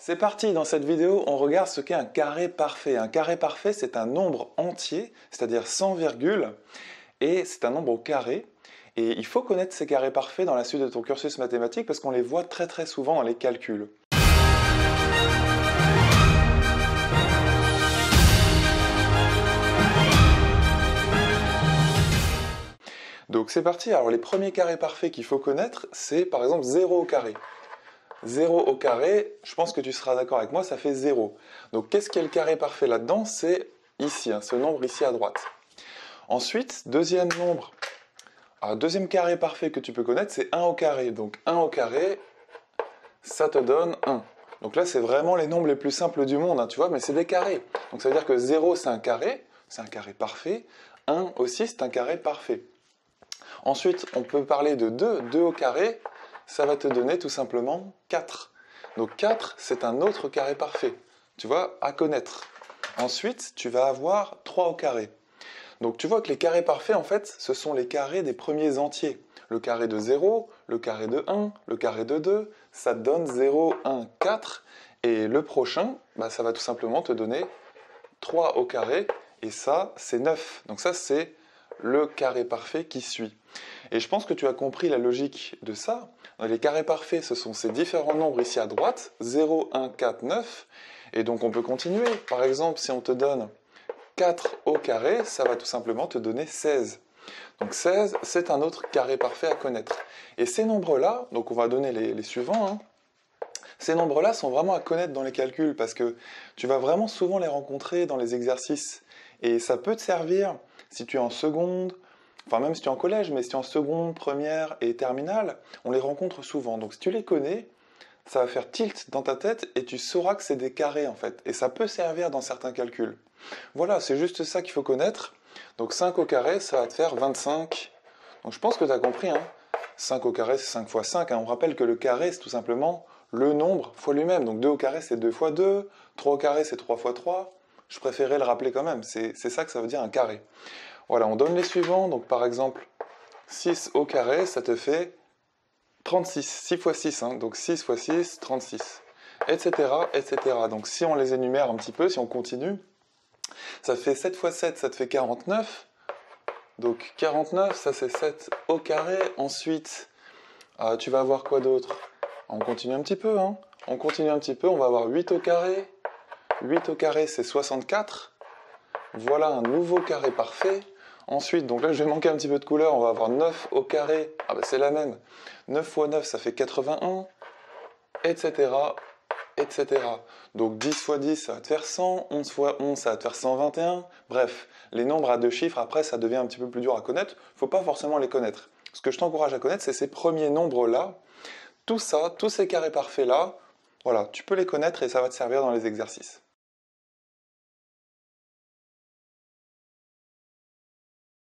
C'est parti, dans cette vidéo, on regarde ce qu'est un carré parfait. Un carré parfait, c'est un nombre entier, c'est-à-dire sans virgule, et c'est un nombre au carré. Et il faut connaître ces carrés parfaits dans la suite de ton cursus mathématique parce qu'on les voit très très souvent dans les calculs. Donc c'est parti, alors les premiers carrés parfaits qu'il faut connaître, c'est par exemple 0 au carré. 0 au carré, je pense que tu seras d'accord avec moi, ça fait 0. Donc qu'est-ce qu'est le carré parfait là-dedans? C'est ici, ce nombre ici à droite. Ensuite, deuxième carré parfait que tu peux connaître, c'est 1 au carré. Donc 1 au carré, ça te donne 1. Donc là, c'est vraiment les nombres les plus simples du monde, tu vois, mais c'est des carrés. Donc ça veut dire que 0, c'est un carré parfait. 1 aussi, c'est un carré parfait. Ensuite, on peut parler de 2. 2 au carré, ça va te donner tout simplement 4. Donc 4, c'est un autre carré parfait, tu vois, à connaître. Ensuite, tu vas avoir 3 au carré. Donc tu vois que les carrés parfaits, en fait, ce sont les carrés des premiers entiers. Le carré de 0, le carré de 1, le carré de 2, ça te donne 0, 1, 4. Et le prochain, ça va tout simplement te donner 3 au carré, et ça, c'est 9. Donc ça, c'est le carré parfait qui suit. Et je pense que tu as compris la logique de ça. Les carrés parfaits, ce sont ces différents nombres ici à droite, 0, 1, 4, 9. Et donc on peut continuer. Par exemple, si on te donne 4 au carré, ça va tout simplement te donner 16. Donc 16, c'est un autre carré parfait à connaître. Et ces nombres-là, donc on va donner les suivants, ces nombres-là sont vraiment à connaître dans les calculs parce que tu vas vraiment souvent les rencontrer dans les exercices. Et ça peut te servir si tu es en seconde, enfin même si tu es en collège, mais si tu es en seconde, première et terminale, on les rencontre souvent. Donc si tu les connais, ça va faire tilt dans ta tête et tu sauras que c'est des carrés en fait. Et ça peut servir dans certains calculs. Voilà, c'est juste ça qu'il faut connaître. Donc 5 au carré, ça va te faire 25. Donc je pense que tu as compris, 5 au carré, c'est 5 fois 5. On rappelle que le carré, c'est tout simplement le nombre fois lui-même. Donc 2 au carré, c'est 2 fois 2. 3 au carré, c'est 3 fois 3. Je préférais le rappeler quand même. C'est ça que ça veut dire un carré. Voilà, on donne les suivants. Donc par exemple, 6 au carré, ça te fait 36. 6 fois 6, donc 6 fois 6, 36. Etc., etc. Donc si on les énumère un petit peu, si on continue, ça fait 7 fois 7, ça te fait 49. Donc 49, ça c'est 7 au carré. Ensuite, tu vas avoir quoi d'autre? On continue un petit peu, On continue un petit peu, on va avoir 8 au carré. 8 au carré, c'est 64. Voilà un nouveau carré parfait. Ensuite, donc là je vais manquer un petit peu de couleur, on va avoir 9 au carré. C'est la même. 9 fois 9, ça fait 81. Etc. Etc. Donc 10 fois 10, ça va te faire 100. 11 fois 11, ça va te faire 121. Bref, les nombres à deux chiffres, après, ça devient un petit peu plus dur à connaître. Il ne faut pas forcément les connaître. Ce que je t'encourage à connaître, c'est ces premiers nombres-là. Tout ça, tous ces carrés parfaits-là, voilà, tu peux les connaître et ça va te servir dans les exercices.